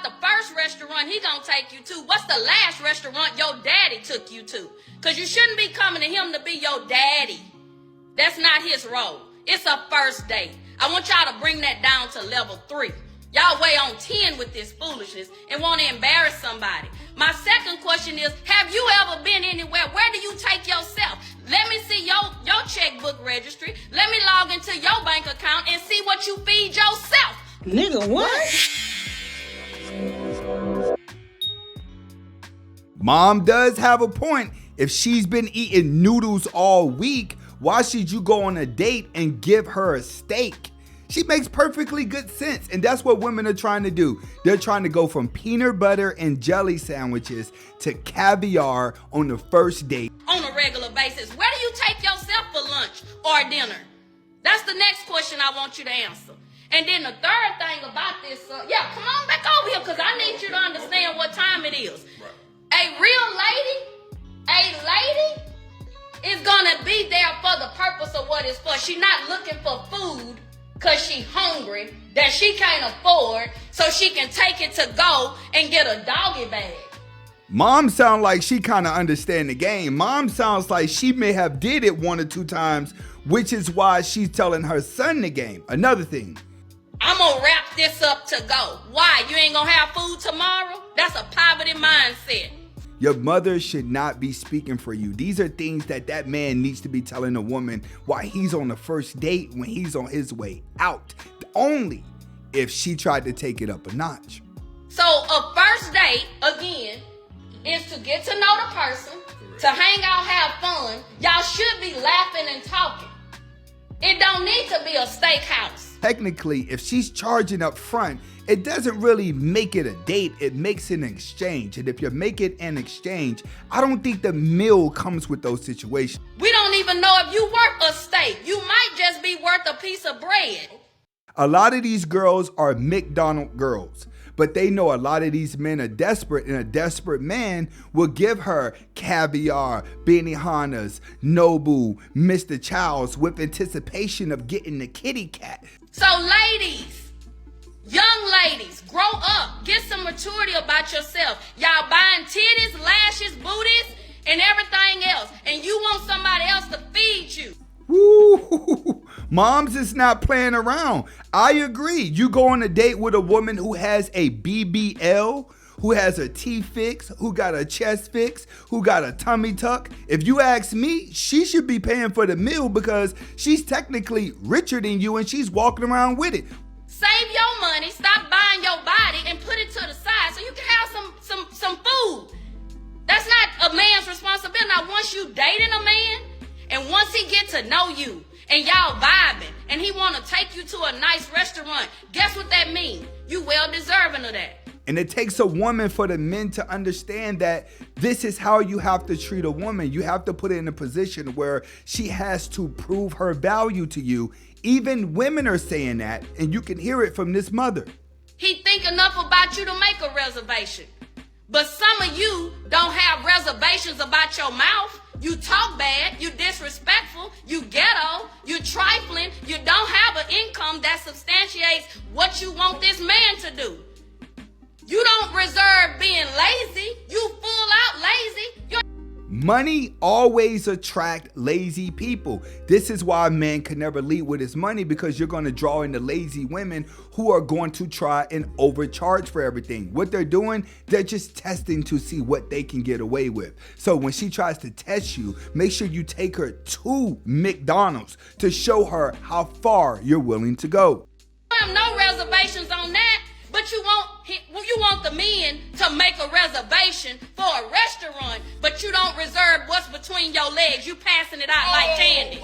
about the first restaurant he gonna take you to. What's the last restaurant your daddy took you to? Because you shouldn't be coming to him to be your daddy. That's not his role. It's a first date. I want y'all to bring that down to level 3. Y'all way on 10 with this foolishness and want to embarrass somebody. My second question is, have you ever been anywhere? Where do you take yourself? Let me see your checkbook registry. Let me log into your bank account and see what you feed yourself. Nigga, what? Mom does have a point. If she's been eating noodles all week, why should you go on a date and give her a steak? She makes perfectly good sense, and that's what women are trying to do. They're trying to go from peanut butter and jelly sandwiches to caviar on the first date. On a regular basis, where do you take yourself for lunch or dinner? That's the next question I want you to answer. And then the third thing about this, come on back over here, because I need you to understand what time it is. A real lady is gonna be there for the purpose of what it's for. She's not looking for food because she hungry that she can't afford so she can take it to go and get a doggy bag. Mom sounds like she kind of understand the game. Mom sounds like she may have did it 1 or 2 times, which is why she's telling her son the game. Another thing. I'm gonna wrap this up to go. Why? You ain't gonna have food tomorrow? That's a poverty mindset. Your mother should not be speaking for you. These are things that man needs to be telling a woman while he's on the first date, when he's on his way out. Only if she tried to take it up a notch. So a first date, again, is to get to know the person, to hang out, have fun. Y'all should be laughing and talking. It don't need to be a steakhouse. Technically, if she's charging up front, it doesn't really make it a date, it makes an exchange. And if you make it an exchange, I don't think the meal comes with those situations. We don't even know if you worth a steak. You might just be worth a piece of bread. A lot of these girls are McDonald's girls, but they know a lot of these men are desperate, and a desperate man will give her caviar, Benihanas, Nobu, Mr. Chow's with anticipation of getting the kitty cat. So ladies, young ladies, grow up. Get some maturity about yourself. Y'all buying titties, lashes, booties, and everything else. And you want somebody else to feed you. Woo! Moms is not playing around. I agree. You go on a date with a woman who has a BBL, who has a T-fix, who got a chest fix, who got a tummy tuck. If you ask me, she should be paying for the meal because she's technically richer than you and she's walking around with it. Save your money, stop buying your body, and put it to the side so you can have some food. That's not a man's responsibility. Now, once you dating a man, and once he get to know you, and y'all vibing, and he want to take you to a nice restaurant, guess what that means? You well deserving of that. And it takes a woman for the men to understand that this is how you have to treat a woman. You have to put her in a position where she has to prove her value to you. Even women are saying that, and you can hear it from this mother. He think enough about you to make a reservation. But some of you don't have reservations about your mouth. You talk bad, you disrespectful, you ghetto, you trifling, you don't have an income that substantiates what you want this man to do. You don't reserve being lazy. You full out lazy. Money always attract lazy people. This is why a man can never lead with his money, because you're going to draw in the lazy women who are going to try and overcharge for everything. What they're doing, they're just testing to see what they can get away with. So when she tries to test you, make sure you take her to McDonald's to show her how far you're willing to go. I have no reservations on that, but you want the men to make a reservation for a restaurant, but you don't reserve what's between your legs. You passing it out like candy.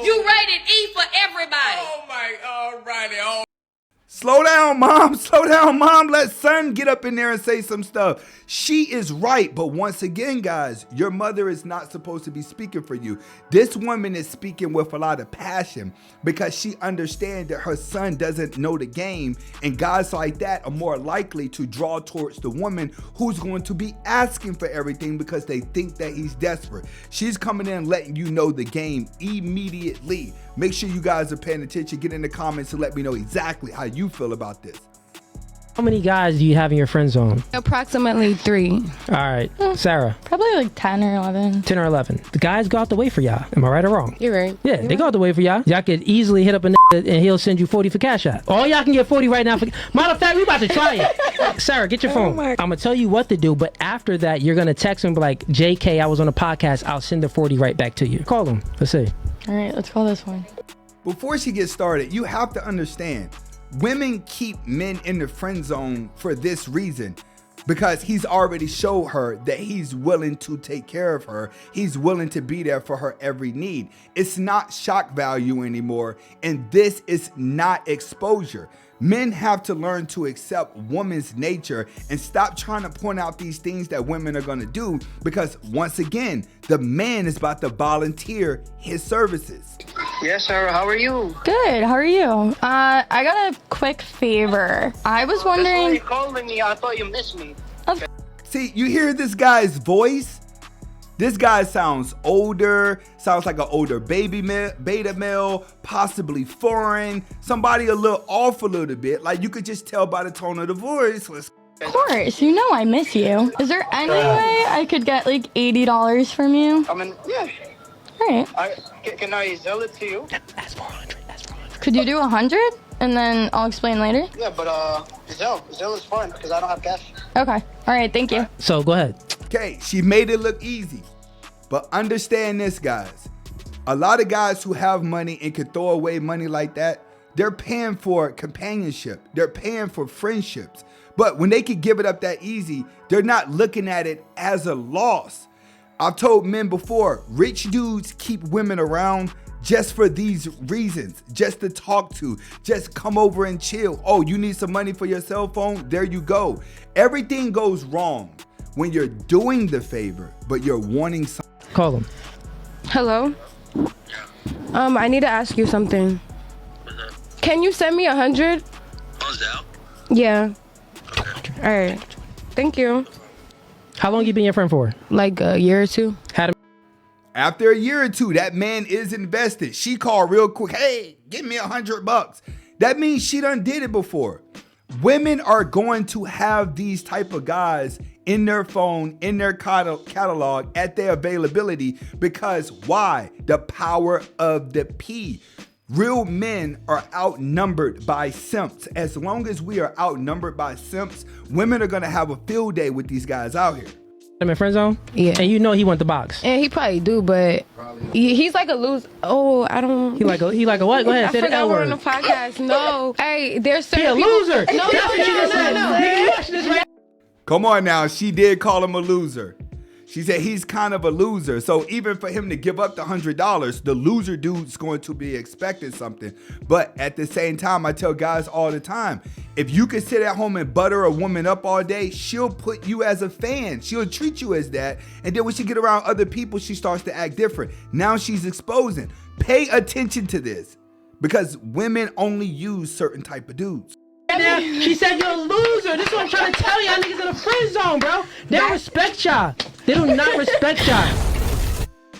You rated E for everybody. Alrighty. Slow down, mom. Slow down, mom. Let son get up in there and say some stuff. She is right. But once again, guys, your mother is not supposed to be speaking for you. This woman is speaking with a lot of passion because she understands that her son doesn't know the game. And guys like that are more likely to draw towards the woman who's going to be asking for everything because they think that he's desperate. She's coming in letting you know the game immediately. Make sure you guys are paying attention. Get in the comments and let me know exactly how you feel about this. How many guys do you have in your friend zone? Approximately 3. All right, Sarah. Probably like 10 or 11. 10 or 11. The guys go out the way for y'all. Am I right or wrong? You're right. Yeah, they go out the way for y'all. Y'all could easily hit up a nigga and he'll send you 40 for cash app. All y'all can get 40 right now. Matter of fact, we about to try it. Sarah, get your phone. I'm going to tell you what to do, but after that, you're going to text him and be like, JK, I was on a podcast. I'll send the 40 right back to you. Call him. Let's see. All right, let's call this one. Before she gets started, you have to understand, women keep men in the friend zone for this reason. Because he's already showed her that he's willing to take care of her. He's willing to be there for her every need. It's not shock value anymore. And this is not exposure. Men have to learn to accept woman's nature and stop trying to point out these things that women are going to do, because once again, the man is about to volunteer his services. Yes, Sarah, how are you? Good, how are you? I got a quick favor. I was That's why wondering... you calling me. I thought you missed me. See, you hear this guy's voice? This guy sounds older, sounds like an older beta male, possibly foreign, somebody a little off a little bit. Like you could just tell by the tone of the voice. Of course, you know I miss you. Is there any way I could get like $80 from you? I mean, yeah. All right. Can I sell it to you? That's 400. Could you do 100? And then I'll explain later? Yeah, but Zelle is fine because I don't have cash. Okay. All right, thank you. So go ahead. Okay, she made it look easy. But understand this, guys. A lot of guys who have money and can throw away money like that, they're paying for companionship. They're paying for friendships. But when they can give it up that easy, they're not looking at it as a loss. I've told men before, rich dudes keep women around just for these reasons, just to talk to, just come over and chill. Oh, you need some money for your cell phone? There you go. Everything goes wrong when you're doing the favor, but you're wanting something. Call him. Hello? I need to ask you something. Can you send me 100? Yeah. Okay. All right. Thank you. How long you been your friend for? Like a year or two. Had him. After a year or two, that man is invested. She called real quick. Hey, give me $100. That means she done did it before. Women are going to have these type of guys in their phone, in their catalog, at their availability, because why? The power of the P. Real men are outnumbered by simps. As long as we are outnumbered by simps, women are going to have a field day with these guys out here. Him in friend zone? Yeah. And you know he went the box. And he probably do, but he's like a loser. Oh, I don't. He like a what? Go ahead. I Say the forgot L we're on word. the podcast. No. Hey, there's certain He a people- loser. No, That's what you just said. Nigga, you watching this right? Come on now, she did call him a loser. She said he's kind of a loser. So even for him to give up the $100, the loser dude's going to be expecting something. But at the same time, I tell guys all the time, if you can sit at home and butter a woman up all day, she'll put you as a fan. She'll treat you as that. And then when she get around other people, she starts to act different. Now she's exposing. Pay attention to this, because women only use certain type of dudes. Now, she said you're a loser. This is what I'm trying to tell y'all niggas in the friend zone, bro. They don't respect y'all. They do not respect y'all.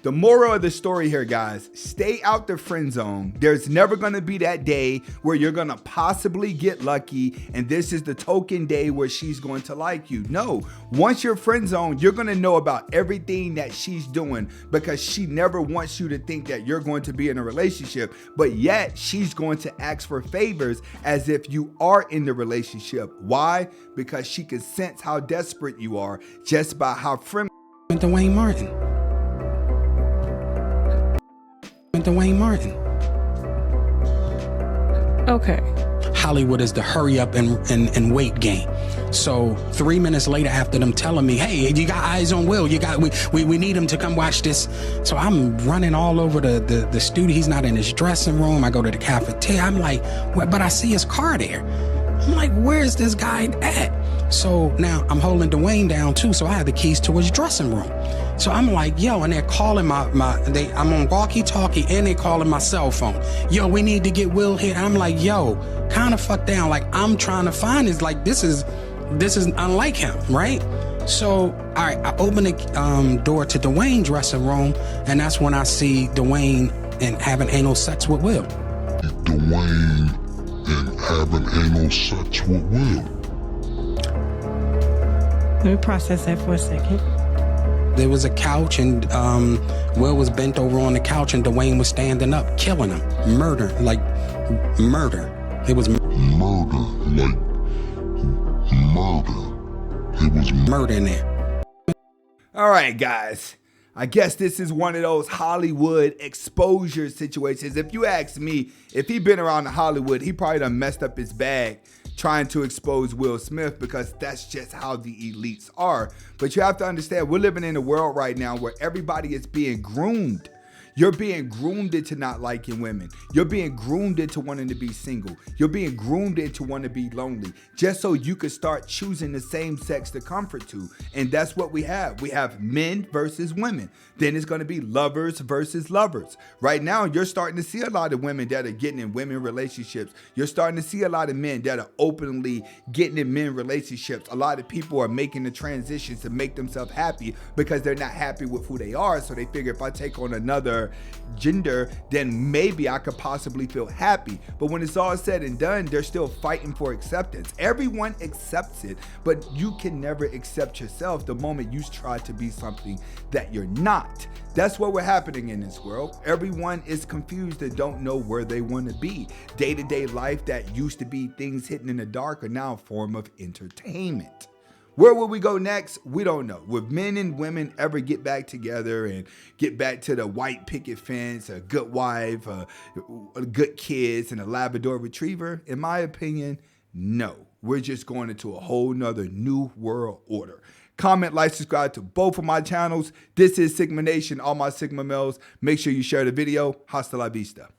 The moral of the story here, guys, stay out the friend zone. There's never going to be that day where you're going to possibly get lucky and this is the token day where she's going to like you. No, once you're friend zone, you're going to know about everything that she's doing, because she never wants you to think that you're going to be in a relationship, but yet she's going to ask for favors as if you are in the relationship. Why? Because she can sense how desperate you are just by how friendly. Dwayne Martin. Okay. Hollywood is the hurry up and wait game. So 3 minutes later, after them telling me, hey, you got eyes on Will, we need him to come watch this. So I'm running all over the studio. He's not in his dressing room. I go to the cafeteria. I'm like, but I see his car there. I'm like, where's this guy at? So now I'm holding Dwayne down too. So I have the keys to his dressing room. So I'm like, yo, and they're calling I'm on walkie-talkie and they're calling my cell phone. Yo, we need to get Will here. And I'm like, yo, kind of fuck down. Like, I'm trying to find this. Like, this is unlike him, right? So, all right, I open the door to Dwayne's dressing room, and that's when I see Dwayne and having anal sex with Will. Dwayne and having anal sex with Will. Let me process that for a second. There was a couch, and Will was bent over on the couch, and Dwayne was standing up, killing him. Murder. It was murder in there. All right, guys. I guess this is one of those Hollywood exposure situations. If you ask me, if he'd been around Hollywood, he probably done messed up his bag trying to expose Will Smith, because that's just how the elites are. But you have to understand, we're living in a world right now where everybody is being groomed. You're being groomed into not liking women. You're being groomed into wanting to be single. You're being groomed into wanting to be lonely, just so you could start choosing the same sex to comfort to. And that's what we have. We have men versus women. Then it's going to be lovers versus lovers. Right now, you're starting to see a lot of women that are getting in women relationships. You're starting to see a lot of men that are openly getting in men relationships. A lot of people are making the transition to make themselves happy because they're not happy with who they are. So they figure if I take on another gender, then maybe I could possibly feel happy. But when it's all said and done, they're still fighting for acceptance. Everyone accepts it, but you can never accept yourself the moment you try to be something that you're not. That's what we're happening in this world. Everyone is confused and don't know where they want to be. Day-to-day life that used to be things hidden in the dark are now a form of entertainment. Where will we go next? We don't know. Will men and women ever get back together and get back to the white picket fence, a good wife, good kids, and a Labrador retriever? In my opinion, no. We're just going into a whole nother new world order. Comment, like, subscribe to both of my channels. This is Sigma Nation, all my Sigma males. Make sure you share the video. Hasta la vista.